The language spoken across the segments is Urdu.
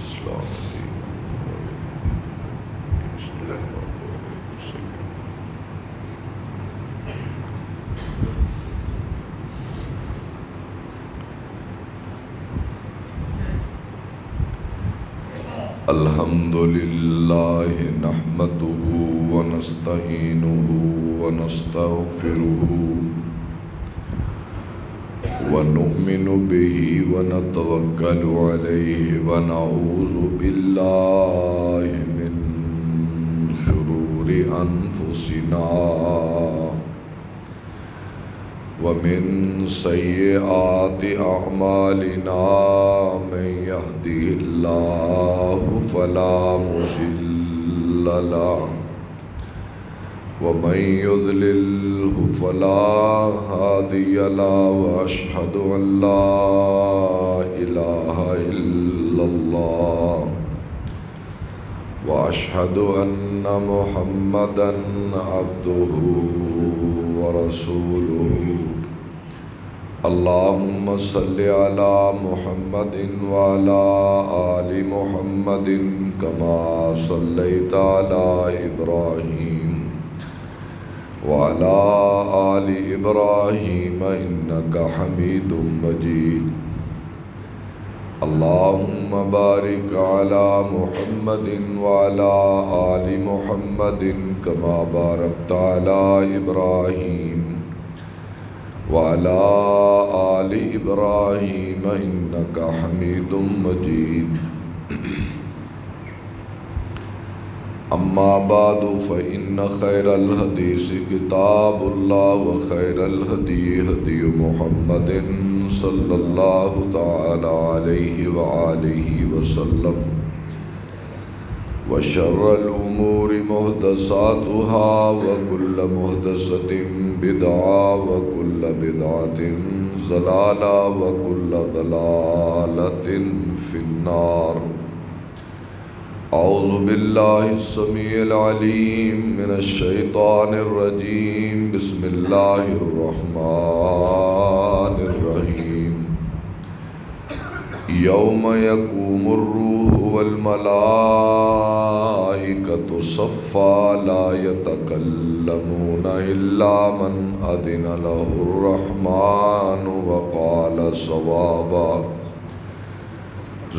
اسلام صلی اللہ علیہ وسلم۔ الحمد للہ نحمده ونستعینه ونستغفره ونؤمن به ونتوکل علیہ ونعوذ باللہ من شرور انفسنا ومن سیئات اعمالنا من يهده الله فلا مضل له ومن يضلله فلا هادي له واشهد ان لا اله الا الله واشهد ان محمدا عبده ورسوله اللهم صل على محمد وعلى آل محمد كما صليت على إبراهيم وعلى آل إبراهيم إنك حميد مجيد اللهم بارك على محمد وعلى آل محمد كما باركت على إبراهيم وعلى آل إبراهيم إنك حميد مجيد أما بعد فإن خير الحديث كتاب الله وخير الهدي هدي محمد صلى الله تعالى عليه وآله وسلم وشر الأمور محدثاتها وكل محدثة بدعة وكل بدعة ضلالة وكل ضلالة في النار أعوذ بالله السميع العليم من الشيطان الرجيم بسم الله الرحمن الرحيم يوم يقوم الروح والملائكة صفا لا يتكلمون إلا من أذن له الرحمن وقال صوابا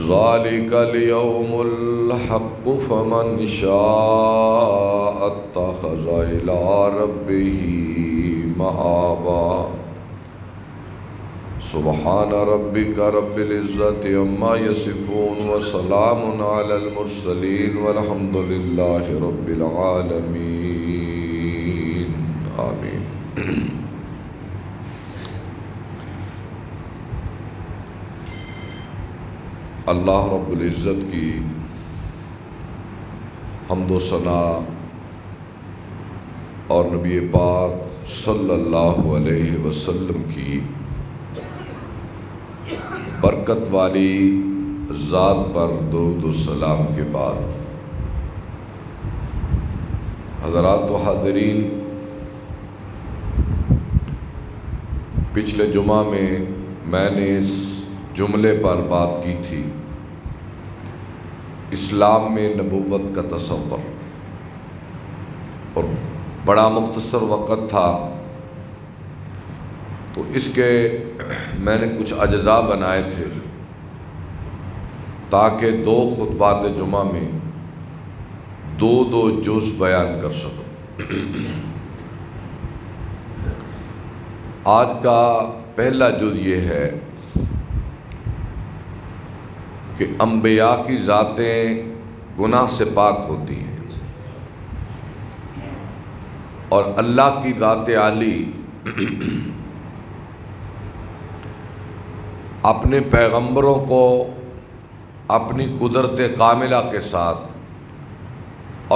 ذلك اليوم الحق فمن شاء اتخذ إلى ربه مآبا سبحان ربك رب العزة عما يصفون وسلام على المرسلين والحمد لله رب العالمين آمين۔ اللہ رب العزت کی حمد و ثنا اور نبی پاک صلی اللہ علیہ وسلم کی برکت والی ذات پر درود و سلام کے بعد حضرات و حاضرین، پچھلے جمعہ میں نے اس جملے پر بات کی تھی، اسلام میں نبوت کا تصور، اور بڑا مختصر وقت تھا تو اس کے میں نے کچھ اجزاء بنائے تھے تاکہ دو خطبات جمعہ میں دو جز بیان کر سکوں۔ آج کا پہلا جز یہ ہے کہ انبیاء کی ذاتیں گناہ سے پاک ہوتی ہیں اور اللہ کی ذات عالی اپنے پیغمبروں کو اپنی قدرت کاملہ کے ساتھ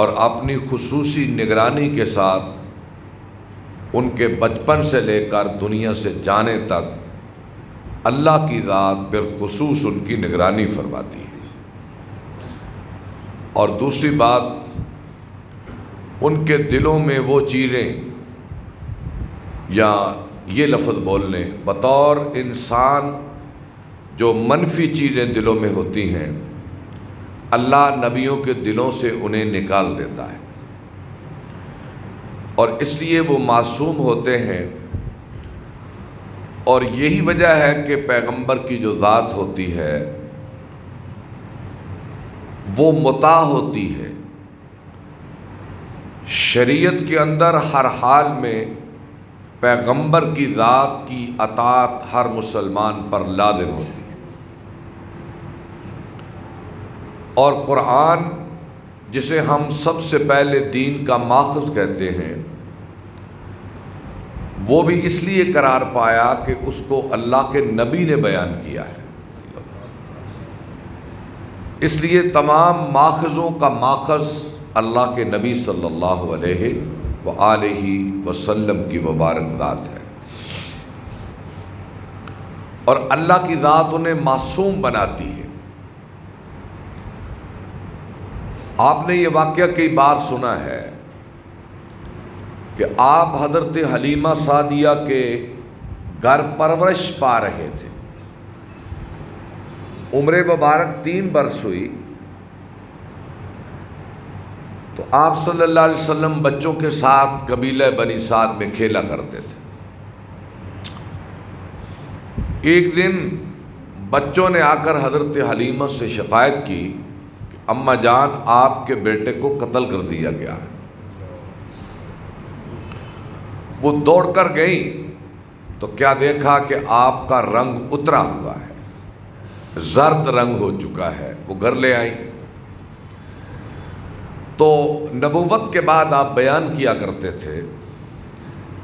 اور اپنی خصوصی نگرانی کے ساتھ ان کے بچپن سے لے کر دنیا سے جانے تک اللہ کی ذات بالخصوص ان کی نگرانی فرماتی ہے۔ اور دوسری بات، ان کے دلوں میں وہ چیزیں، یا یہ لفظ بول لیں بطور انسان جو منفی چیزیں دلوں میں ہوتی ہیں، اللہ نبیوں کے دلوں سے انہیں نکال دیتا ہے، اور اس لیے وہ معصوم ہوتے ہیں۔ اور یہی وجہ ہے کہ پیغمبر کی جو ذات ہوتی ہے وہ مطاع ہوتی ہے۔ شریعت کے اندر ہر حال میں پیغمبر کی ذات کی اطاعت ہر مسلمان پر لازم ہوتی ہے، اور قرآن جسے ہم سب سے پہلے دین کا ماخذ کہتے ہیں، وہ بھی اس لیے قرار پایا کہ اس کو اللہ کے نبی نے بیان کیا ہے۔ اس لیے تمام ماخذوں کا ماخذ اللہ کے نبی صلی اللہ علیہ وآلہ وسلم کی مبارک ذات ہے، اور اللہ کی ذات انہیں معصوم بناتی ہے۔ آپ نے یہ واقعہ کئی بار سنا ہے کہ آپ حضرت حلیمہ سعدیہ کے گھر پرورش پا رہے تھے۔ عمر مبارک 3 برس ہوئی تو آپ صلی اللہ علیہ وسلم بچوں کے ساتھ قبیلہ بنی سعد میں کھیلا کرتے تھے۔ ایک دن بچوں نے آ کر حضرت حلیمہ سے شکایت کی کہ اماں جان، آپ کے بیٹے کو قتل کر دیا گیا ہے۔ وہ دوڑ کر گئی تو کیا دیکھا کہ آپ کا رنگ اترا ہوا ہے، زرد رنگ ہو چکا ہے۔ وہ گھر لے آئی تو نبوت کے بعد آپ بیان کیا کرتے تھے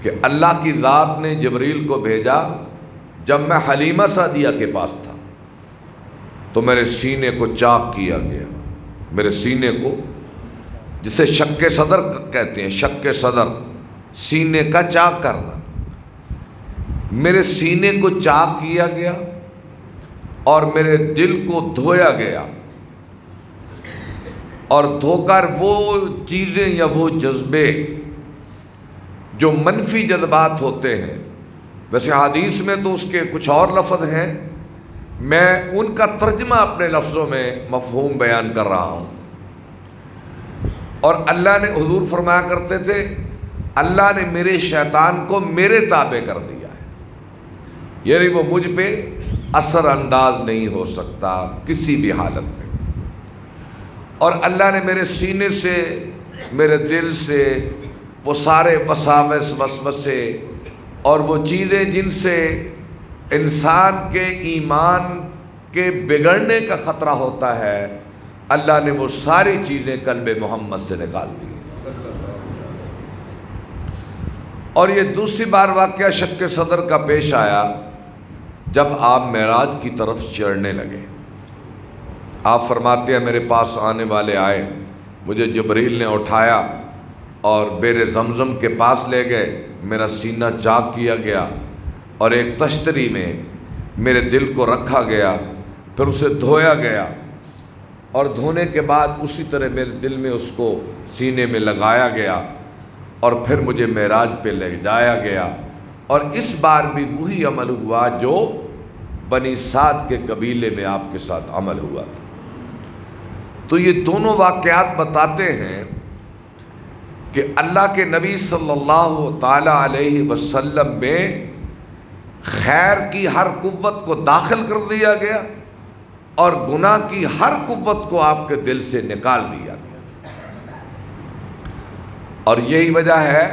کہ اللہ کی ذات نے جبریل کو بھیجا جب میں حلیمہ سعدیہ کے پاس تھا تو میرے سینے کو چاک کیا گیا، میرے سینے کو، جسے شق صدر کہتے ہیں، شق صدر، سینے کا چاک کرنا، میرے سینے کو چاک کیا گیا اور میرے دل کو دھویا گیا، اور دھو کر وہ چیزیں یا وہ جذبے جو منفی جذبات ہوتے ہیں، ویسے حدیث میں تو اس کے کچھ اور لفظ ہیں، میں ان کا ترجمہ اپنے لفظوں میں مفہوم بیان کر رہا ہوں۔ اور اللہ نے، حضور فرمایا کرتے تھے، اللہ نے میرے شیطان کو میرے تابع کر دیا ہے، یعنی وہ مجھ پہ اثر انداز نہیں ہو سکتا کسی بھی حالت میں۔ اور اللہ نے میرے سینے سے، میرے دل سے وہ سارے وساوس، وسوسے اور وہ چیزیں جن سے انسان کے ایمان کے بگڑنے کا خطرہ ہوتا ہے، اللہ نے وہ ساری چیزیں قلب محمد سے نکال دی۔ اور یہ دوسری بار واقعہ شق صدر کا پیش آیا جب آپ معراج کی طرف چڑھنے لگے۔ آپ فرماتے ہیں میرے پاس آنے والے آئے، مجھے جبریل نے اٹھایا اور بیر زمزم کے پاس لے گئے، میرا سینہ چاک کیا گیا اور ایک تشتری میں میرے دل کو رکھا گیا، پھر اسے دھویا گیا، اور دھونے کے بعد اسی طرح میرے دل میں اس کو سینے میں لگایا گیا، اور پھر مجھے معراج پہ لے جایا گیا، اور اس بار بھی وہی عمل ہوا جو بنی سعد کے قبیلے میں آپ کے ساتھ عمل ہوا تھا۔ تو یہ دونوں واقعات بتاتے ہیں کہ اللہ کے نبی صلی اللہ تعالی علیہ وسلم میں خیر کی ہر قوت کو داخل کر دیا گیا اور گناہ کی ہر قوت کو آپ کے دل سے نکال دیا گیا۔ اور یہی وجہ ہے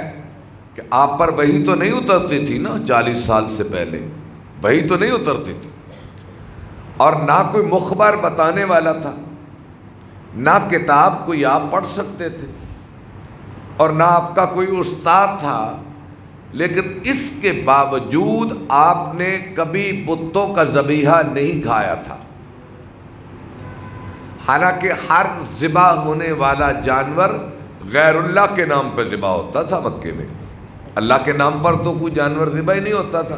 کہ آپ پر وحی تو نہیں اترتی تھی نا، 40 سال سے پہلے وحی تو نہیں اترتی تھی، اور نہ کوئی مخبر بتانے والا تھا، نہ کتاب کوئی آپ پڑھ سکتے تھے، اور نہ آپ کا کوئی استاد تھا، لیکن اس کے باوجود آپ نے کبھی بتوں کا ذبیحہ نہیں کھایا تھا، حالانکہ ہر ذبح ہونے والا جانور غیر اللہ کے نام پر ذبح ہوتا تھا مکے میں، اللہ کے نام پر تو کوئی جانور ذبح ہی نہیں ہوتا تھا،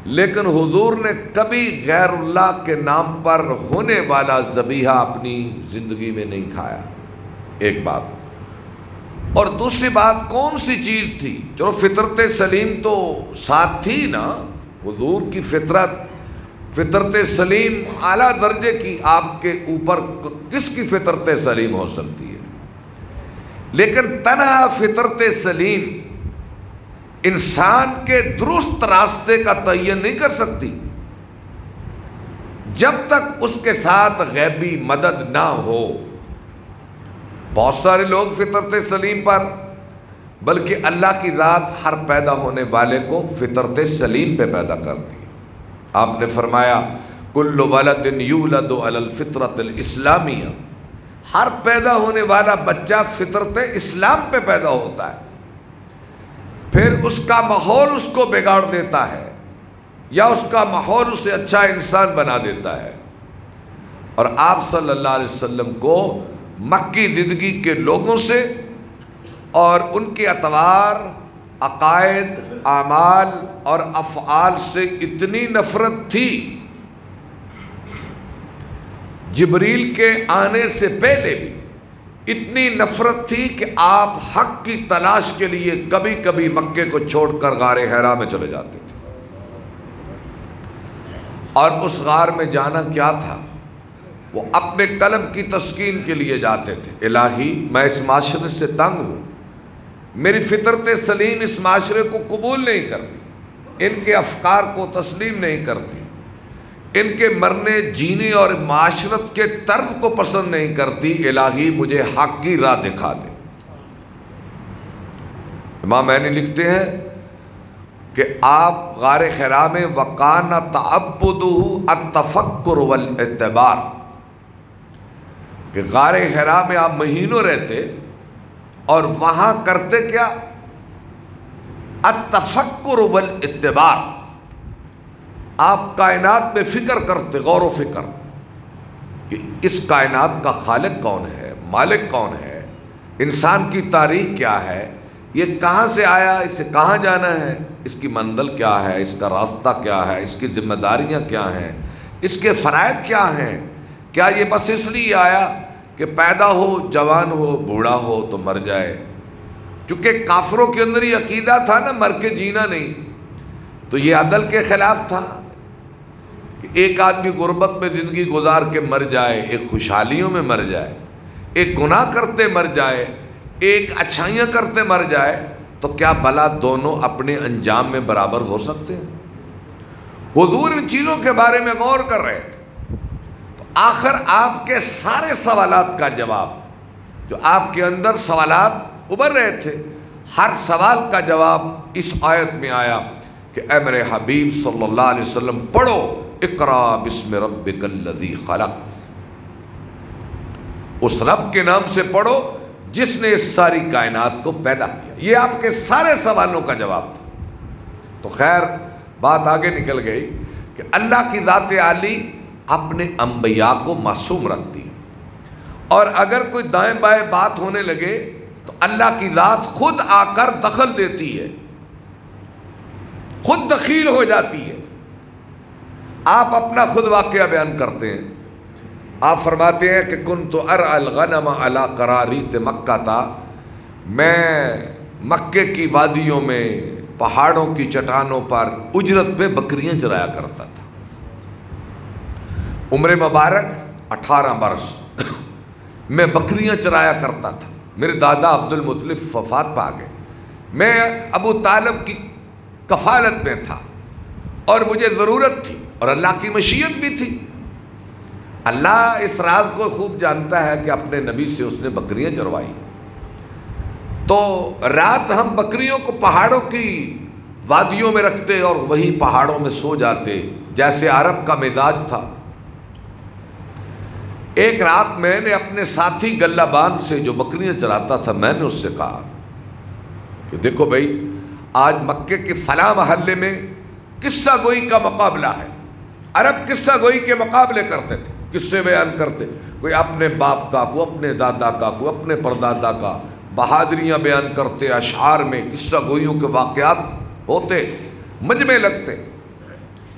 لیکن حضور نے کبھی غیر اللہ کے نام پر ہونے والا ذبیحہ اپنی زندگی میں نہیں کھایا، ایک بات۔ اور دوسری بات کون سی چیز تھی؟ چلو فطرت سلیم تو ساتھ تھی نا، حضور کی فطرت فطرت سلیم اعلیٰ درجے کی آپ کے اوپر کس کی فطرت سلیم ہو سکتی ہے؟ لیکن تنہا فطرت سلیم انسان کے درست راستے کا تعین نہیں کر سکتی جب تک اس کے ساتھ غیبی مدد نہ ہو۔ بہت سارے لوگ فطرت سلیم پر، بلکہ اللہ کی ذات ہر پیدا ہونے والے کو فطرت سلیم پہ پیدا کرتی ہے۔ آپ نے فرمایا کل ولد یولد علی الفطرۃ الاسلامیہ، ہر پیدا ہونے والا بچہ فطرت اسلام پہ پیدا ہوتا ہے، پھر اس کا ماحول اس کو بگاڑ دیتا ہے یا اس کا ماحول اسے اچھا انسان بنا دیتا ہے۔ اور آپ صلی اللہ علیہ وسلم کو مکی زندگی کے لوگوں سے اور ان کے اطوار، عقائد، اعمال اور افعال سے اتنی نفرت تھی، جبریل کے آنے سے پہلے بھی اتنی نفرت تھی کہ آپ حق کی تلاش کے لیے کبھی کبھی مکے کو چھوڑ کر غار حرا میں چلے جاتے تھے۔ اور اس غار میں جانا کیا تھا؟ وہ اپنے قلب کی تسکین کے لیے جاتے تھے۔ الہی میں اس معاشرے سے تنگ ہوں، میری فطرت سلیم اس معاشرے کو قبول نہیں کرتی، ان کے افکار کو تسلیم نہیں کرتی، ان کے مرنے جینے اور معاشرت کے طرز کو پسند نہیں کرتی۔ الہی مجھے حق کی راہ دکھا دے۔ امام عینی لکھتے ہیں کہ آپ غار حرا میں وَقَانَ تَعَبُّدُهُ التَّفَكُّرُ وَالْاعْتِبَارُ، کہ غار حرا میں آپ مہینوں رہتے اور وہاں کرتے کیا؟ التفکر والاعتبار، آپ کائنات میں فکر کرتے، غور و فکر کہ اس کائنات کا خالق کون ہے، مالک کون ہے، انسان کی تاریخ کیا ہے، یہ کہاں سے آیا، اسے کہاں جانا ہے، اس کی منزل کیا ہے، اس کا راستہ کیا ہے، اس کی ذمہ داریاں کیا ہیں، اس کے فرائض کیا ہیں۔ کیا یہ بس اس لیے آیا کہ پیدا ہو، جوان ہو، بوڑھا ہو تو مر جائے؟ چونکہ کافروں کے اندر یہ عقیدہ تھا نا، مر کے جینا نہیں، تو یہ عدل کے خلاف تھا کہ ایک آدمی غربت میں زندگی گزار کے مر جائے، ایک خوشحالیوں میں مر جائے، ایک گناہ کرتے مر جائے، ایک اچھائیاں کرتے مر جائے، تو کیا بھلا دونوں اپنے انجام میں برابر ہو سکتے ہیں؟ حضور ان چیزوں کے بارے میں غور کر رہے تھے۔ تو آخر آپ کے سارے سوالات کا جواب، جو آپ کے اندر سوالات ابھر رہے تھے، ہر سوال کا جواب اس آیت میں آیا کہ اے میرے حبیب صلی اللہ علیہ وسلم پڑھو اقرا بسم ربک الذی خلق، اس رب کے نام سے پڑھو جس نے اس ساری کائنات کو پیدا کیا۔ یہ آپ کے سارے سوالوں کا جواب تھا۔ تو خیر بات آگے نکل گئی کہ اللہ کی ذات عالی اپنے انبیاء کو معصوم رکھتی ہے، اور اگر کوئی دائیں بائیں بات ہونے لگے تو اللہ کی ذات خود آ کر دخل دیتی ہے، خود دخیل ہو جاتی ہے۔ آپ اپنا خود واقعہ بیان کرتے ہیں، آپ فرماتے ہیں کہ کنت ارعى الغنم علی قراریط مکہ تھا، میں مکے کی وادیوں میں پہاڑوں کی چٹانوں پر اجرت پہ بکریاں چرایا کرتا تھا۔ عمر مبارک 18 برس میں بکریاں چرایا کرتا تھا۔ میرے دادا عبد المطلب وفات پا گئے، میں ابو طالب کی کفالت میں تھا اور مجھے ضرورت تھی اور اللہ کی مشیت بھی تھی۔ اللہ اس راز کو خوب جانتا ہے کہ اپنے نبی سے اس نے بکریاں چروائی۔ تو رات ہم بکریوں کو پہاڑوں کی وادیوں میں رکھتے اور وہیں پہاڑوں میں سو جاتے، جیسے عرب کا مزاج تھا۔ ایک رات میں نے اپنے ساتھی گلہ بان سے جو بکریاں چراتا تھا، میں نے اس سے کہا کہ دیکھو بھائی، آج مکے کے فلاں محلے میں قصہ گوئی کا مقابلہ ہے۔ عرب قصہ گوئی کے مقابلے کرتے تھے، قصے بیان کرتے، کوئی اپنے باپ کا، کوئی اپنے دادا کا، کوئی اپنے پردادا کا، بہادریاں بیان کرتے، اشعار میں قصہ گوئیوں کے واقعات ہوتے، مجمع لگتے۔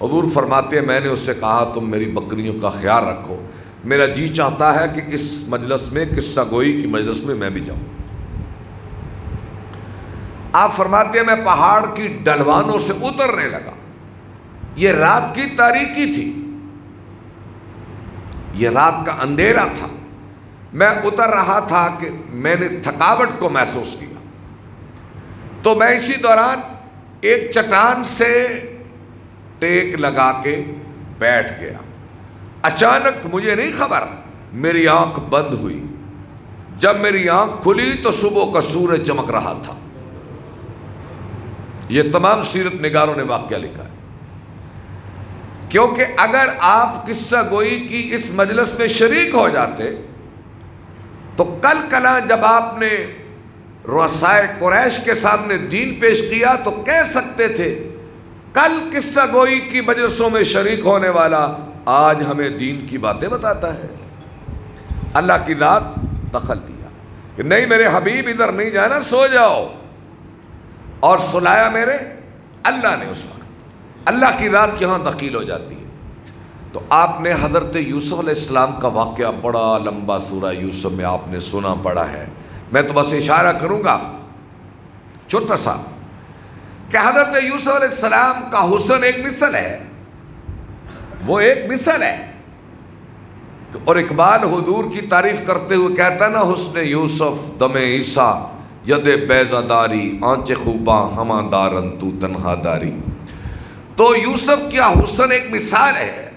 حضور فرماتے ہیں میں نے اس سے کہا تم میری بکریوں کا خیال رکھو، میرا جی چاہتا ہے کہ اس مجلس میں، قصہ گوئی کی مجلس میں بھی جاؤں۔ آپ فرماتے ہیں میں پہاڑ کی ڈھلوانوں سے اترنے لگا، یہ رات کی تاریکی تھی، یہ رات کا اندھیرا تھا، میں اتر رہا تھا کہ میں نے تھکاوٹ کو محسوس کیا، تو میں اسی دوران ایک چٹان سے ٹیک لگا کے بیٹھ گیا۔ اچانک مجھے نہیں خبر، میری آنکھ بند ہوئی، جب میری آنکھ کھلی تو صبح کا سورج چمک رہا تھا۔ یہ تمام سیرت نگاروں نے واقعہ لکھا ہے، کیونکہ اگر آپ قصہ گوئی کی اس مجلس میں شریک ہو جاتے تو کل کلاں جب آپ نے رؤسائے قریش کے سامنے دین پیش کیا تو کہہ سکتے تھے کل قصہ گوئی کی مجلسوں میں شریک ہونے والا آج ہمیں دین کی باتیں بتاتا ہے۔ اللہ کی ذات دخل دیا کہ نہیں میرے حبیب ادھر نہیں جانا، سو جاؤ، اور سلایا میرے اللہ نے۔ اس وقت اللہ کی ذات یہاں دخیل ہو جاتی ہے۔ تو آپ نے حضرت یوسف علیہ السلام کا واقعہ بڑا لمبا سورہ یوسف میں آپ نے سنا پڑا ہے، میں تو بس اشارہ کروں گا چھوٹا سا کہ حضرت یوسف علیہ السلام کا حسن ایک مثل ہے، وہ ایک مثل ہے۔ اور اقبال حضور کی تعریف کرتے ہوئے کہتا نا حسن یوسف دم عیسیٰ ید بیضہ داری آنچ خوباں ہماں دارن تو تنہا داری۔ تو یوسف کیا حسن ایک مثال ہے،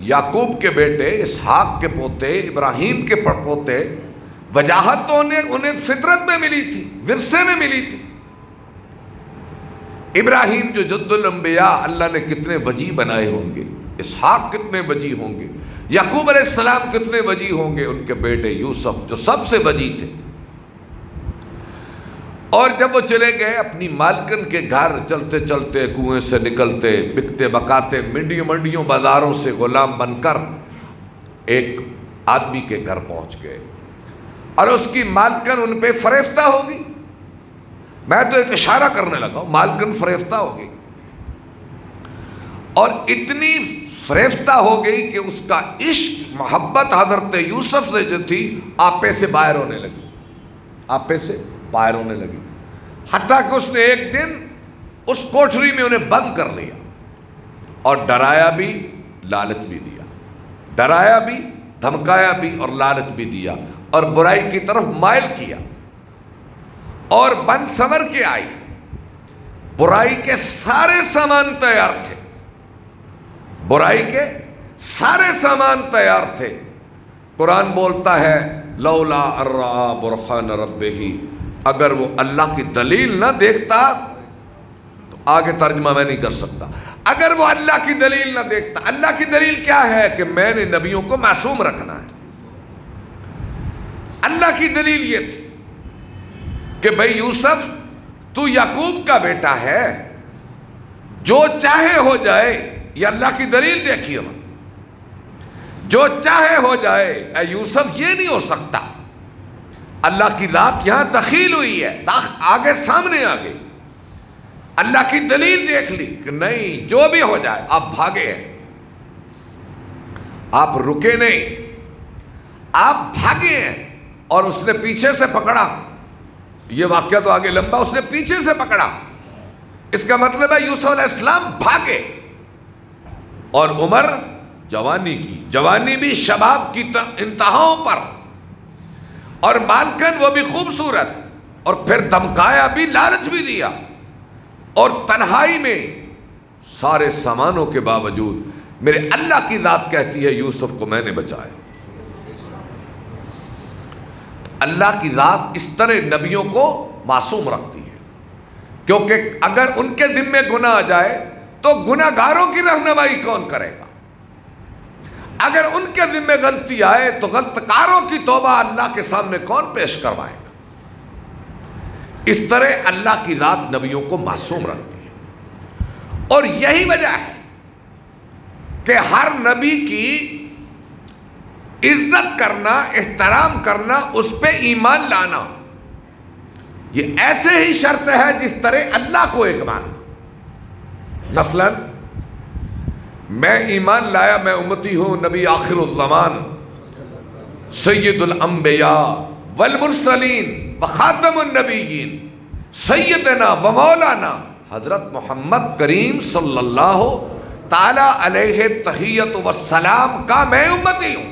یعقوب کے بیٹے، اسحاق کے پوتے، ابراہیم کے پڑپوتے، وجاہت تو انہیں فطرت میں ملی تھی، ورثے میں ملی تھی۔ ابراہیم جو جد الانبیاء، اللہ نے کتنے وجی بنائے ہوں گے، اسحاق کتنے وجی ہوں گے، یعقوب علیہ السلام کتنے وجی ہوں گے، ان کے بیٹے یوسف جو سب سے وجی تھے۔ اور جب وہ چلے گئے اپنی مالکن کے گھر، چلتے چلتے کنویں سے نکلتے، بکتے بکاتے منڈیوں منڈیوں بازاروں سے غلام بن کر ایک آدمی کے گھر پہنچ گئے، اور اس کی مالکن ان پہ فریفتہ ہوگی۔ میں تو ایک اشارہ کرنے لگا ہوں، مالکن فریفتہ ہوگی، اور اتنی فریفتہ ہو گئی کہ اس کا عشق محبت حضرت یوسف سے جو تھی آپے سے باہر ہونے لگی، آپے سے باہر ہونے لگی، حتیٰ کہ اس نے ایک دن اس کوٹھری میں انہیں بند کر لیا اور ڈرایا بھی، لالچ بھی دیا، ڈرایا بھی، دھمکایا بھی اور لالچ بھی دیا، اور برائی کی طرف مائل کیا، اور بند سنور کے آئی۔ برائی کے سارے سامان تیار تھے، برائی کے سارے سامان تیار تھے۔ قرآن بولتا ہے لولا ارآ برہان ربہ، اگر وہ اللہ کی دلیل نہ دیکھتا، تو آگے ترجمہ میں نہیں کر سکتا، اگر وہ اللہ کی دلیل نہ دیکھتا۔ اللہ کی دلیل کیا ہے؟ کہ میں نے نبیوں کو معصوم رکھنا ہے۔ اللہ کی دلیل یہ تھی کہ بھئی یوسف تو یعقوب کا بیٹا ہے، جو چاہے ہو جائے، یہ اللہ کی دلیل دیکھیے، جو چاہے ہو جائے، اے یوسف یہ نہیں ہو سکتا۔ اللہ کی ذات یہاں دخیل ہوئی ہے، آگے سامنے آ گئی، اللہ کی دلیل دیکھ لی کہ نہیں، جو بھی ہو جائے آپ بھاگے ہیں، آپ رکے نہیں، آپ بھاگے ہیں۔ اور اس نے پیچھے سے پکڑا، یہ واقعہ تو آگے لمبا، اس نے پیچھے سے پکڑا، اس کا مطلب ہے یوسف علیہ السلام بھاگے۔ اور عمر جوانی کی، جوانی بھی شباب کی انتہاؤں پر، اور مالکن وہ بھی خوبصورت، اور پھر دھمکایا بھی، لالچ بھی دیا، اور تنہائی میں سارے سامانوں کے باوجود میرے اللہ کی ذات کہتی ہے یوسف کو میں نے بچایا۔ اللہ کی ذات اس طرح نبیوں کو معصوم رکھتی ہے، کیونکہ اگر ان کے ذمے گناہ آ جائے تو گناہ گاروں کی رہنمائی کون کرے گا؟ اگر ان کے ذمے غلطی آئے تو غلط کاروں کی توبہ اللہ کے سامنے کون پیش کروائے گا؟ اس طرح اللہ کی ذات نبیوں کو معصوم رکھتی ہے، اور یہی وجہ ہے کہ ہر نبی کی عزت کرنا، احترام کرنا، اس پہ ایمان لانا، یہ ایسے ہی شرط ہے جس طرح اللہ کو ایک ماننا۔ مثلا میں ایمان لایا، میں امتی ہوں نبی آخر الزمان سید الانبیاء والمرسلین وخاتم النبیین سیدنا و مولانا حضرت محمد کریم صلی اللہ تعالیٰ علیہ تحیت والسلام کا میں امتی ہوں،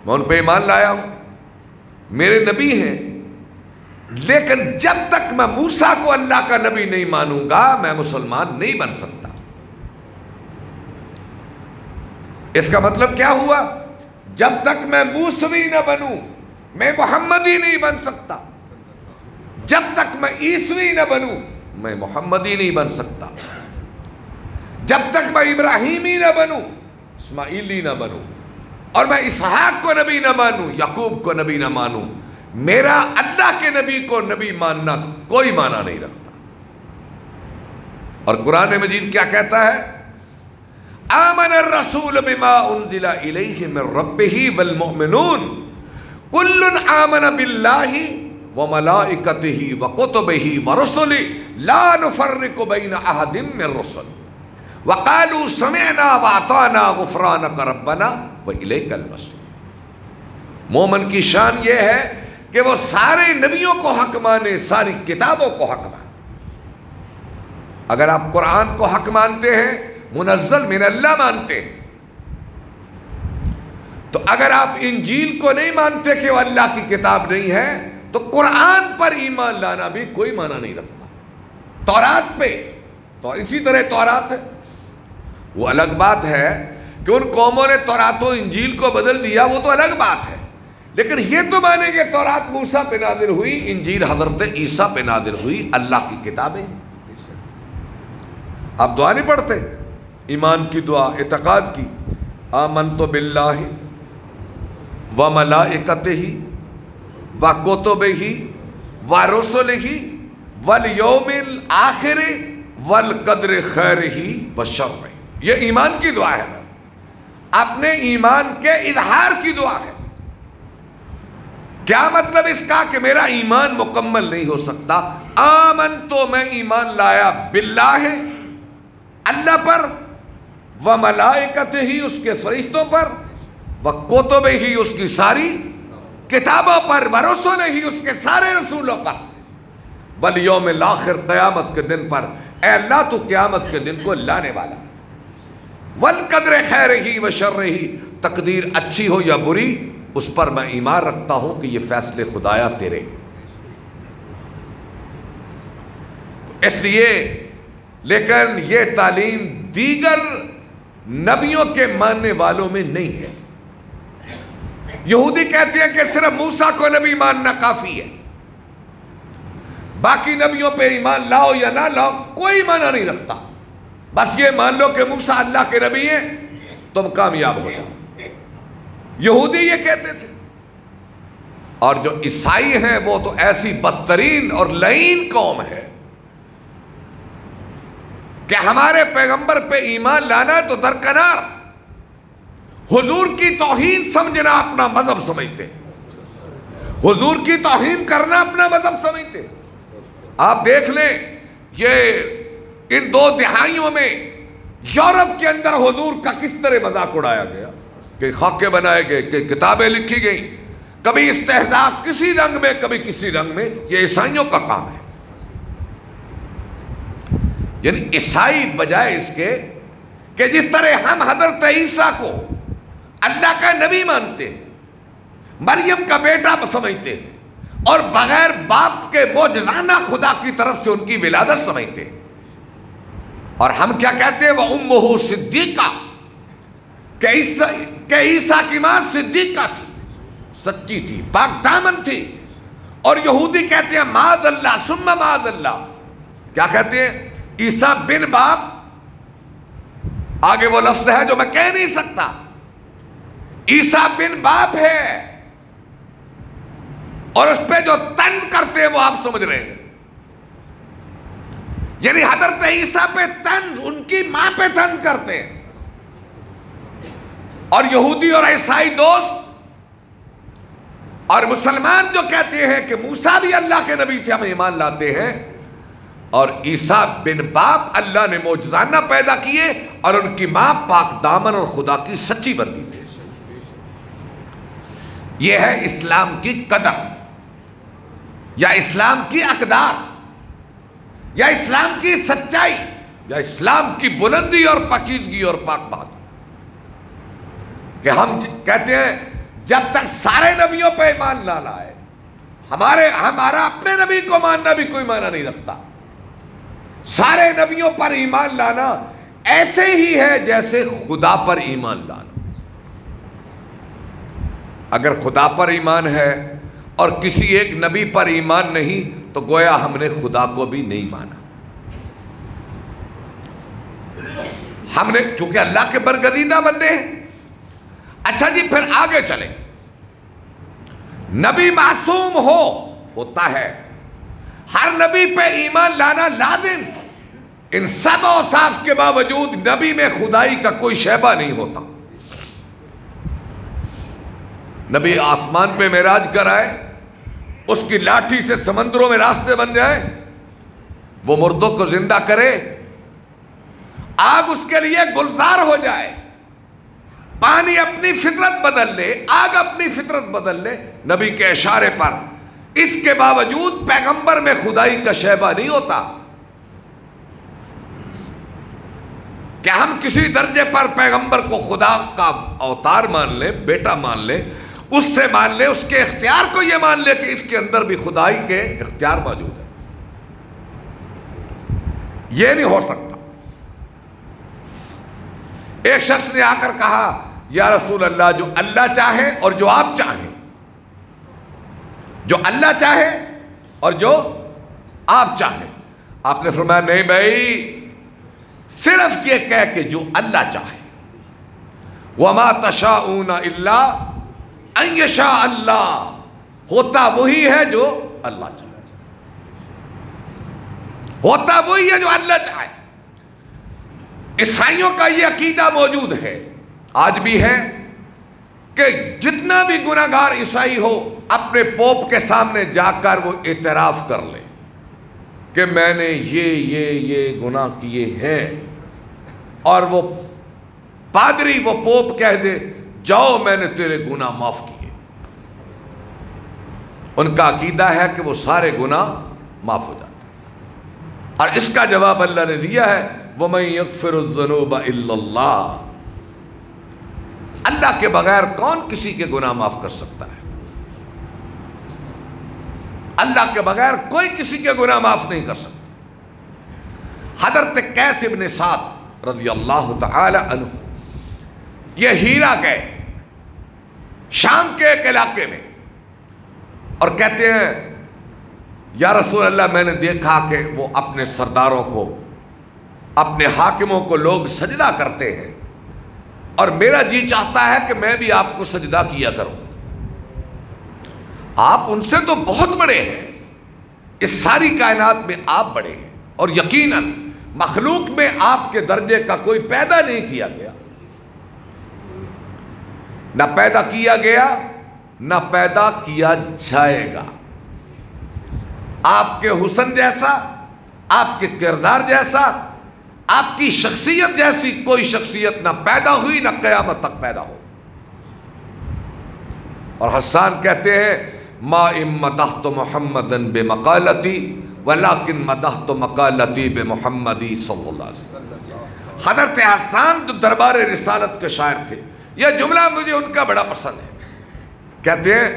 میں ان پہ ایمان لایا ہوں، میرے نبی ہیں، لیکن جب تک میں موسیٰ کو اللہ کا نبی نہیں مانوں گا میں مسلمان نہیں بن سکتا۔ اس کا مطلب کیا ہوا؟ جب تک میں موسوی نہ بنوں میں محمدی نہیں بن سکتا، جب تک میں عیسوی نہ بنوں میں محمدی نہیں بن سکتا، جب تک میں ابراہیمی نہ بنوں اسماعیلی نہ بنوں، اور میں اسحاق کو نبی نہ مانوں یعقوب کو نبی نہ مانوں، میرا اللہ کے نبی کو نبی ماننا کوئی معنی نہیں رکھتا۔ اور قرآن مجید کیا کہتا ہے؟ آمن الرسول بما انزل الیہ من ربہ والمؤمنون کل آمن باللہ وملائکتہ وکتبہ ورسلہ لا نفرق بین احد من رسل وقالوا سمعنا واطعنا غفرانک ربنا والیک المصیر۔ مومن کی شان یہ ہے کہ وہ سارے نبیوں کو حق مانے، ساری کتابوں کو حق مانے۔ اگر آپ قرآن کو حق مانتے ہیں، منزل من اللہ مانتے ہیں، تو اگر آپ انجیل کو نہیں مانتے کہ وہ اللہ کی کتاب نہیں ہے تو قرآن پر ایمان لانا بھی کوئی معنی نہیں رکھتا۔ تورات پہ تو اسی طرح تورات ہے، وہ الگ بات ہے کہ ان قوموں نے تورات و انجیل کو بدل دیا، وہ تو الگ بات ہے، لیکن یہ تو مانیں گے تورات موسیٰ پہ نازل ہوئی، انجیل حضرت عیسیٰ پہ نازل ہوئی، اللہ کی کتابیں۔ آپ دعا نہیں پڑھتے؟ ایمان کی دعا، اعتقاد کی، آمنت باللہ وملائکتہ وکتبہ ورسلہ والیوم الآخر والقدر خیرہ وشرہ۔ یہ ایمان کی دعا ہے، اپنے ایمان کے اظہار کی دعا ہے۔ کیا مطلب اس کا؟ کہ میرا ایمان مکمل نہیں ہو سکتا۔ آمن تو میں ایمان لایا باللہ اللہ پر، وملائکتہ ہی اس کے فرشتوں پر، وکتبہ ہی اس کی ساری کتابوں پر، ورسلہ ہی اس کے سارے رسولوں پر، والیوم الاخر قیامت کے دن پر۔ اے اللہ تو قیامت کے دن کو لانے والا، والقدر خیرہ وشرہ، تقدیر اچھی ہو یا بری اس پر میں ایمان رکھتا ہوں کہ یہ فیصلے خدایا تیرے۔ اس لیے لیکن یہ تعلیم دیگر نبیوں کے ماننے والوں میں نہیں ہے۔ یہودی کہتے ہیں کہ صرف موسیٰ کو نبی ماننا کافی ہے، باقی نبیوں پہ ایمان لاؤ یا نہ لاؤ کوئی معنی نہیں رکھتا، بس یہ مان لو کہ موسیٰ اللہ کے نبی ہیں تم کامیاب ہو جاؤ۔ یہودی یہ کہتے تھے، اور جو عیسائی ہیں وہ تو ایسی بدترین اور لعین قوم ہے کہ ہمارے پیغمبر پہ ایمان لانا تو درکنار، حضور کی توہین سمجھنا اپنا مذہب سمجھتے، حضور کی توہین کرنا اپنا مذہب سمجھتے۔ آپ دیکھ لیں یہ ان 2 دہائیوں میں یورپ کے اندر حضور کا کس طرح مذاق اڑایا گیا، کہ خاکے بنائے گئے، کہ کتابیں لکھی گئیں، کبھی استہزاء کسی رنگ میں کبھی کسی رنگ میں۔ یہ عیسائیوں کا کام ہے، یعنی عیسائی بجائے اس کے کہ جس طرح ہم حضرت عیسیٰ کو اللہ کا نبی مانتے ہیں، مریم کا بیٹا سمجھتے ہیں، اور بغیر باپ کے معجزانہ خدا کی طرف سے ان کی ولادت سمجھتے ہیں، اور ہم کیا کہتے ہیں؟ وَأُمُّهُ صِدِّیقَةٌ، کہ عیسیٰ کی ماں صدیقہ تھی، سچی تھی، پاک دامن تھی۔ اور یہودی کہتے ہیں معاذ اللہ ثم معاذ اللہ، کیا کہتے ہیں؟ عیسیٰ بن باپ، آگے وہ لفظ ہے جو میں کہہ نہیں سکتا، عیسیٰ بن باپ ہے، اور اس پہ جو طنز کرتے ہیں وہ آپ سمجھ رہے ہیں، یعنی حضرت عیسیٰ پہ طنز، ان کی ماں پہ طنز کرتے ہیں۔ اور یہودی اور عیسائی دوست اور مسلمان جو کہتے ہیں کہ موسیٰ بھی اللہ کے نبی تھے، ہم ایمان لاتے ہیں، اور عیسیٰ بن باپ اللہ نے معجزانہ پیدا کیے، اور ان کی ماں پاک دامن اور خدا کی سچی بندی تھی۔ یہ ہے اسلام کی قدر، یا اسلام کی اقدار، یا اسلام کی سچائی۔ یا اسلام کی بلندی اور پاکیزگی اور پاک بات کہ ہم کہتے ہیں جب تک سارے نبیوں پہ ایمان نہ لائے، ہمارا اپنے نبی کو ماننا بھی کوئی معنی نہیں رکھتا. سارے نبیوں پر ایمان لانا ایسے ہی ہے جیسے خدا پر ایمان لانا. اگر خدا پر ایمان ہے اور کسی ایک نبی پر ایمان نہیں تو گویا ہم نے خدا کو بھی نہیں مانا. ہم نے چونکہ اللہ کے برگزیدہ بندے ہیں. اچھا جی پھر آگے چلیں. نبی معصوم ہوتا ہے، ہر نبی پہ ایمان لانا لازم. ان سب اوصاف کے باوجود نبی میں خدائی کا کوئی شیبہ نہیں ہوتا. نبی آسمان پہ معراج کرائے، اس کی لاٹھی سے سمندروں میں راستے بن جائے، وہ مردوں کو زندہ کرے، آگ اس کے لیے گلزار ہو جائے، پانی اپنی فطرت بدل لے، آگ اپنی فطرت بدل لے نبی کے اشارے پر. اس کے باوجود پیغمبر میں خدائی کا شیبہ نہیں ہوتا. کہ ہم کسی درجے پر پیغمبر کو خدا کا اوتار مان لیں، بیٹا مان لیں، اس سے مان لیں، اس کے اختیار کو یہ مان لیں کہ اس کے اندر بھی خدائی کے اختیار موجود ہے. یہ نہیں ہو سکتا. ایک شخص نے آ کر کہا یا رسول اللہ، جو اللہ چاہے اور جو آپ چاہیں، جو اللہ چاہے اور جو آپ چاہیں. آپ نے فرمایا نہیں بھائی، صرف یہ کہہ کہ جو اللہ چاہے. وَمَا تَشَاءُونَ إِلَّا أَن يَشَاءَ اللَّهُ. ہوتا وہی ہے جو اللہ چاہے، ہوتا وہی ہے جو اللہ چاہے. عیسائیوں کا یہ عقیدہ موجود ہے، آج بھی ہے، کہ جتنا بھی گناہگار عیسائی ہو اپنے پوپ کے سامنے جا کر وہ اعتراف کر لے کہ میں نے یہ گناہ کیے ہیں، اور وہ پادری، وہ پوپ کہہ دے جاؤ میں نے تیرے گناہ معاف کیے. ان کا عقیدہ ہے کہ وہ سارے گناہ معاف ہو جاتے ہیں. اور اس کا جواب اللہ نے دیا ہے وَمَن يَغْفِرُ الذُّنُوبَ إِلَّا اللَّهُ. اللہ کے بغیر کون کسی کے گناہ معاف کر سکتا ہے؟ اللہ کے بغیر کوئی کسی کے گناہ معاف نہیں کر سکتا. حضرت قیس ابن سعد رضی اللہ تعالی عنہ یہ ہیرا گئے شام کے ایک علاقے میں اور کہتے ہیں یا رسول اللہ، میں نے دیکھا کہ وہ اپنے سرداروں کو، اپنے حاکموں کو لوگ سجدہ کرتے ہیں، اور میرا جی چاہتا ہے کہ میں بھی آپ کو سجدہ کیا کروں. آپ ان سے تو بہت بڑے ہیں، اس ساری کائنات میں آپ بڑے ہیں، اور یقیناً مخلوق میں آپ کے درجے کا کوئی پیدا نہیں کیا گیا، نہ پیدا کیا گیا نہ پیدا کیا جائے گا. آپ کے حسن جیسا، آپ کے کردار جیسا، آپ کی شخصیت جیسی کوئی شخصیت نہ پیدا ہوئی نہ قیامت تک پیدا ہو. اور حسان کہتے ہیں ما مدحت محمدا بمقالتی ولکن مدحت مقالتی بمحمدی صلی اللہ علیہ وسلم. حضرت حسان جو دربار رسالت کے شاعر تھے، یہ جملہ مجھے ان کا بڑا پسند ہے. کہتے ہیں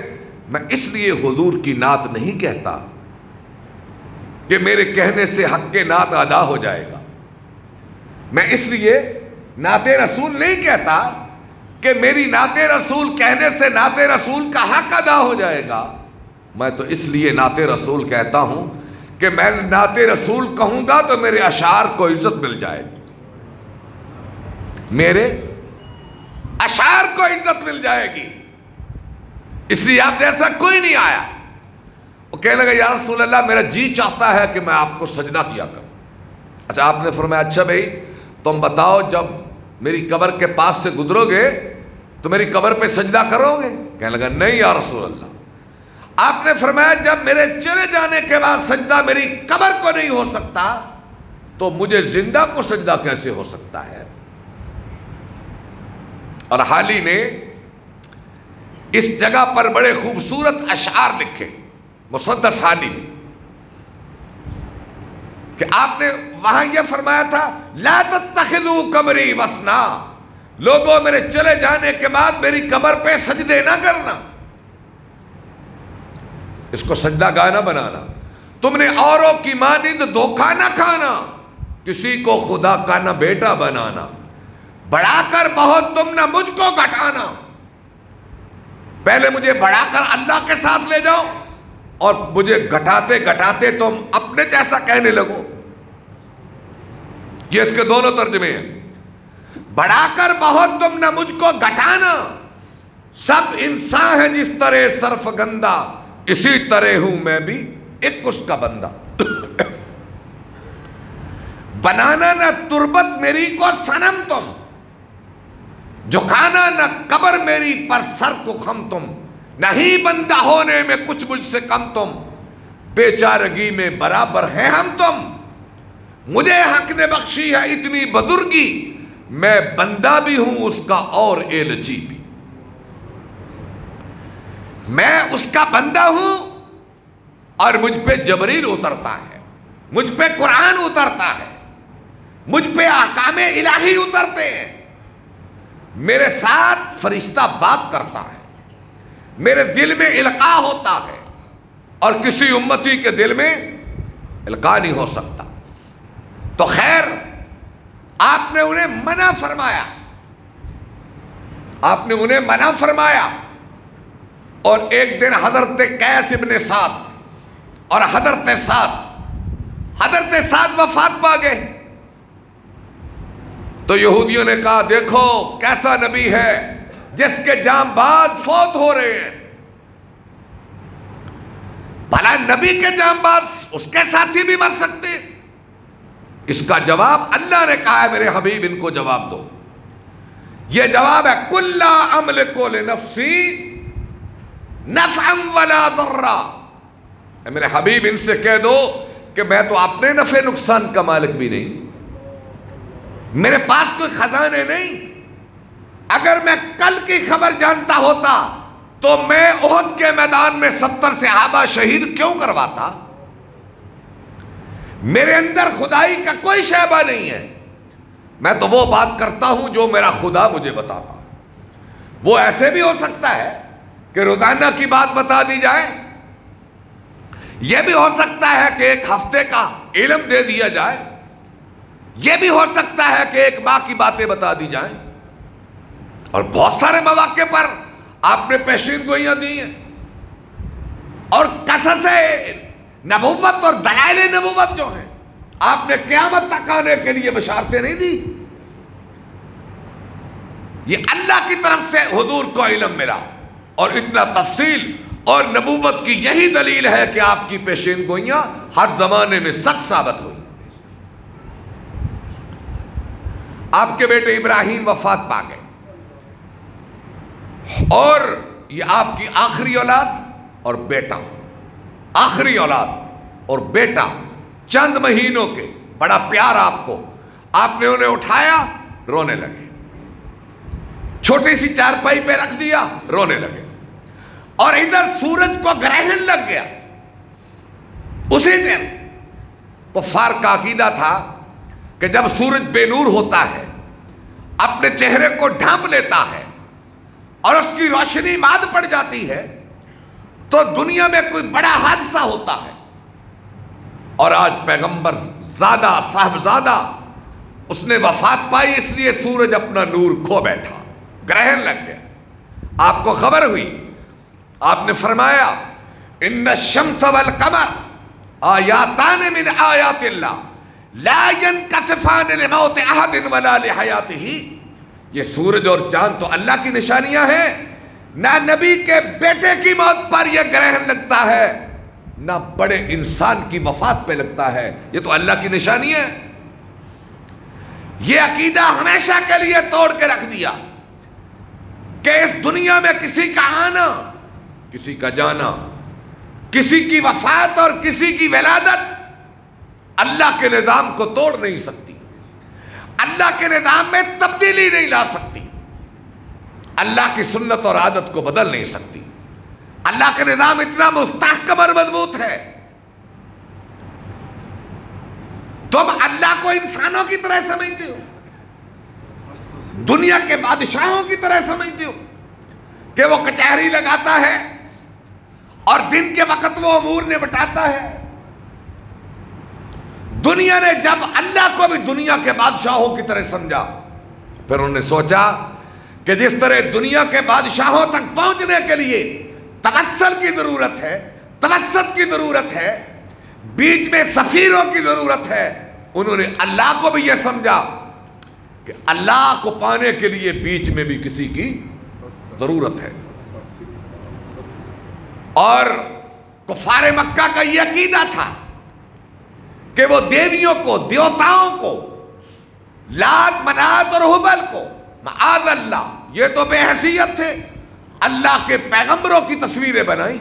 میں اس لیے حضور کی نعت نہیں کہتا کہ میرے کہنے سے حق کے نعت ادا ہو جائے گا، میں اس لیے نعت رسول نہیں کہتا کہ میری نعت رسول کہنے سے نعت رسول کا حق ادا ہو جائے گا. میں تو اس لیے نعت رسول کہتا ہوں کہ میں نعت رسول کہوں گا تو میرے اشعار کو عزت مل جائے گی، میرے اشعار کو عزت مل جائے گی. اس لیے آپ جیسا کوئی نہیں آیا. وہ کہنے لگا یا رسول اللہ، میرا جی چاہتا ہے کہ میں آپ کو سجدہ کیا کروں. اچھا آپ نے فرمایا اچھا بھائی تم بتاؤ، جب میری قبر کے پاس سے گزرو گے تو میری قبر پہ سجدہ کرو گے؟ کہنے لگا نہیں یا رسول اللہ. آپ نے فرمایا جب میرے چلے جانے کے بعد سجدہ میری قبر کو نہیں ہو سکتا تو مجھے زندہ کو سجدہ کیسے ہو سکتا ہے؟ اور حالی نے اس جگہ پر بڑے خوبصورت اشعار لکھے، مسدس حالی میں. کہ آپ نے وہاں یہ فرمایا تھا لا تتخذوا قبری وسنا، لوگوں میرے چلے جانے کے بعد میری قبر پہ سجدے نہ کرنا، اس کو سجدہ گاہ نہ بنانا، تم نے اوروں کی مانند دھوکہ نہ کھانا، کسی کو خدا کا نہ بیٹا بنانا، بڑھا کر بہت تم نہ مجھ کو گھٹانا، پہلے مجھے بڑھا کر اللہ کے ساتھ لے جاؤ اور مجھے گھٹاتے گھٹاتے تم اپنے جیسا کہنے لگو۔ یہ اس کے دونوں ترجمے ہیں، بڑھا کر بہت تم نہ مجھ کو گھٹانا، سب انسان ہے جس طرح سرف گندہ، اسی طرح ہوں میں بھی ایک اس کا بندہ۔ بنانا نہ تربت میری کو صنم تم، جھکانا نہ قبر میری پر سر کو خم تم، نہیں بندہ ہونے میں کچھ مجھ سے کم تم، بیچارگی میں برابر ہیں ہم تم، مجھے حق نے بخشی ہے اتنی بزرگی، میں بندہ بھی ہوں اس کا اور ایلچی بھی، میں اس کا بندہ ہوں اور مجھ پہ جبریل اترتا ہے، مجھ پہ قرآن اترتا ہے، مجھ پہ احکام الہی اترتے ہیں، میرے ساتھ فرشتہ بات کرتا ہے، میرے دل میں القاء ہوتا ہے، اور کسی امتی کے دل میں القاء نہیں ہو سکتا۔ تو خیر آپ نے انہیں منع فرمایا، آپ نے انہیں منع فرمایا، اور ایک دن حضرت قیس ابن سعد اور حضرت سعد وفات پا گئے، تو یہودیوں نے کہا دیکھو کیسا نبی ہے جس کے جانباز فوت ہو رہے ہیں، بھلا نبی کے جانباز اس کے ساتھی بھی مر سکتے؟ اس کا جواب اللہ نے کہا ہے میرے حبیب ان کو جواب دو، یہ جواب ہے قُل لَا أَمْلِكُ لِنَفْسِي نَفْعًا وَلَا ضَرًّا، اے میرے حبیب ان سے کہہ دو کہ میں تو اپنے نفع نقصان کا مالک بھی نہیں، میرے پاس کوئی خزانے نہیں، اگر میں کل کی خبر جانتا ہوتا تو میں احد کے میدان میں 70 صحابہ شہید کیوں کرواتا؟ میرے اندر خدائی کا کوئی شائبہ نہیں ہے، میں تو وہ بات کرتا ہوں جو میرا خدا مجھے بتاتا۔ وہ ایسے بھی ہو سکتا ہے کہ روزانہ کی بات بتا دی جائے، یہ بھی ہو سکتا ہے کہ ایک ہفتے کا علم دے دیا جائے، یہ بھی ہو سکتا ہے کہ ایک ماہ کی باتیں بتا دی جائیں، اور بہت سارے مواقع پر آپ نے پیشین گوئیاں دی ہیں، اور قصص نبوت اور دلائل نبوت جو ہیں آپ نے قیامت تک آنے کے لیے بشارتیں نہیں دی، یہ اللہ کی طرف سے حضور کو علم ملا، اور اتنا تفصیل اور نبوت کی یہی دلیل ہے کہ آپ کی پیشین گوئیاں ہر زمانے میں سچ ثابت ہوئی۔ آپ کے بیٹے ابراہیم وفات پا گئے، اور یہ آپ کی آخری اولاد اور بیٹا، آخری اولاد اور بیٹا، چند مہینوں کے، بڑا پیار آپ کو، آپ نے انہیں اٹھایا رونے لگے، چھوٹی سی چارپائی پہ رکھ دیا رونے لگے، اور ادھر سورج کو گرہن لگ گیا۔ اسی دن کفار کا عقیدہ تھا کہ جب سورج بے نور ہوتا ہے، اپنے چہرے کو ڈھانپ لیتا ہے اور اس کی روشنی ماد پڑ جاتی ہے، تو دنیا میں کوئی بڑا حادثہ ہوتا ہے، اور آج پیغمبر زادہ صاحبزادہ اس نے وفات پائی، اس لیے سورج اپنا نور کھو بیٹھا، گرہن لگ گیا۔ آپ کو خبر ہوئی، آپ نے فرمایا ان الشمس والقمر آیاتان من آیات اللہ لا ينکسفان لموت احد ولا لحیاتہ، یہ سورج اور چاند تو اللہ کی نشانیاں ہیں، نہ نبی کے بیٹے کی موت پر یہ گرہن لگتا ہے، نہ بڑے انسان کی وفات پہ لگتا ہے، یہ تو اللہ کی نشانی ہے۔ یہ عقیدہ ہمیشہ کے لیے توڑ کے رکھ دیا کہ اس دنیا میں کسی کا آنا، کسی کا جانا، کسی کی وفات اور کسی کی ولادت اللہ کے نظام کو توڑ نہیں سکتی، اللہ کے نظام میں تبدیلی نہیں لا سکتی، اللہ کی سنت اور عادت کو بدل نہیں سکتی۔ اللہ کا نظام اتنا مستحکم اور مضبوط ہے۔ تم اللہ کو انسانوں کی طرح سمجھتے ہو، دنیا کے بادشاہوں کی طرح سمجھتے ہو کہ وہ کچہری لگاتا ہے اور دن کے وقت وہ امور نپٹاتا ہے۔ دنیا نے جب اللہ کو بھی دنیا کے بادشاہوں کی طرح سمجھا، پھر انہوں نے سوچا کہ جس طرح دنیا کے بادشاہوں تک پہنچنے کے لیے توسل کی ضرورت ہے، توسط کی ضرورت ہے، بیچ میں سفیروں کی ضرورت ہے، انہوں نے اللہ کو بھی یہ سمجھا کہ اللہ کو پانے کے لیے بیچ میں بھی کسی کی ضرورت ہے۔ اور کفار مکہ کا یہ عقیدہ تھا کہ وہ دیویوں کو، دیوتاؤں کو، لات منات اور حبل کو، معاذ اللہ، یہ تو بے حیثیت تھے، اللہ کے پیغمبروں کی تصویریں بنائیں۔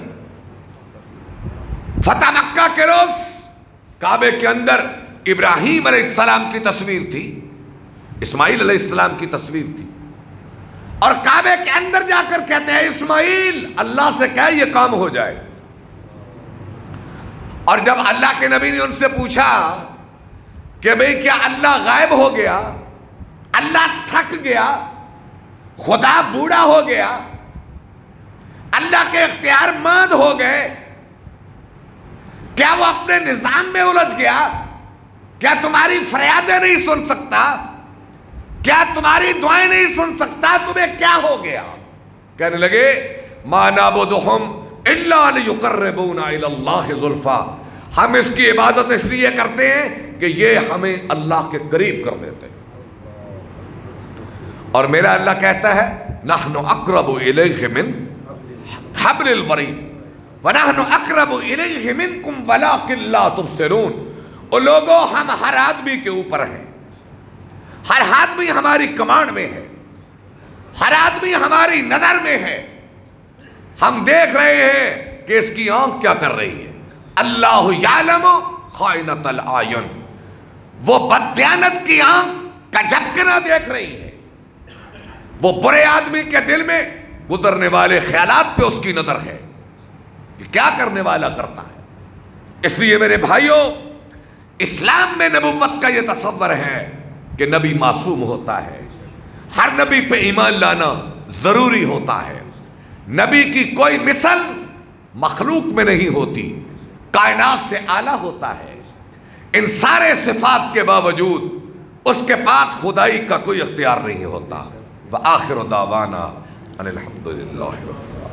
فتح مکہ کے روز کعبے کے اندر ابراہیم علیہ السلام کی تصویر تھی، اسماعیل علیہ السلام کی تصویر تھی، اور کعبے کے اندر جا کر کہتے ہیں اسماعیل اللہ سے کہہ یہ کام ہو جائے۔ اور جب اللہ کے نبی نے ان سے پوچھا کہ بھئی کیا اللہ غائب ہو گیا، اللہ تھک گیا، خدا بوڑھا ہو گیا، اللہ کے اختیار مند ہو گئے، کیا وہ اپنے نظام میں الجھ گیا، کیا تمہاری فریادیں نہیں سن سکتا، کیا تمہاری دعائیں نہیں سن سکتا، تمہیں کیا ہو گیا؟ کہنے لگے ما نعبدہم الا لیقربونا الی اللہ زلفیٰ، ہم اس کی عبادت اس لیے کرتے ہیں کہ یہ ہمیں اللہ کے قریب کر دیتے ہیں۔ اور میرا اللہ کہتا ہے نحن اقرب الیہ من حبل الورید ونحن اقرب الیہ منکم ولکن لا تبصرون۔ او لوگوں، ہم ہر آدمی کے اوپر ہیں، ہر آدمی ہماری کمانڈ میں ہے، ہر آدمی ہماری نظر میں ہے، ہم دیکھ رہے ہیں کہ اس کی آنکھ کیا کر رہی ہے۔ اللہ یعلم خائنۃ الاعین، وہ بددیانت کی آنکھ کا جھپکنا دیکھ رہی ہے، وہ برے آدمی کے دل میں گزرنے والے خیالات پہ اس کی نظر ہے کہ کیا کرنے والا کرتا ہے۔ اس لیے میرے بھائیوں، اسلام میں نبوت کا یہ تصور ہے کہ نبی معصوم ہوتا ہے، ہر نبی پہ ایمان لانا ضروری ہوتا ہے، نبی کی کوئی مثل مخلوق میں نہیں ہوتی، کائنات سے اعلیٰ ہوتا ہے، ان سارے صفات کے باوجود اس کے پاس خدائی کا کوئی اختیار نہیں ہوتا۔ وآخر دعوانا ان الحمد للہ رب العالمین۔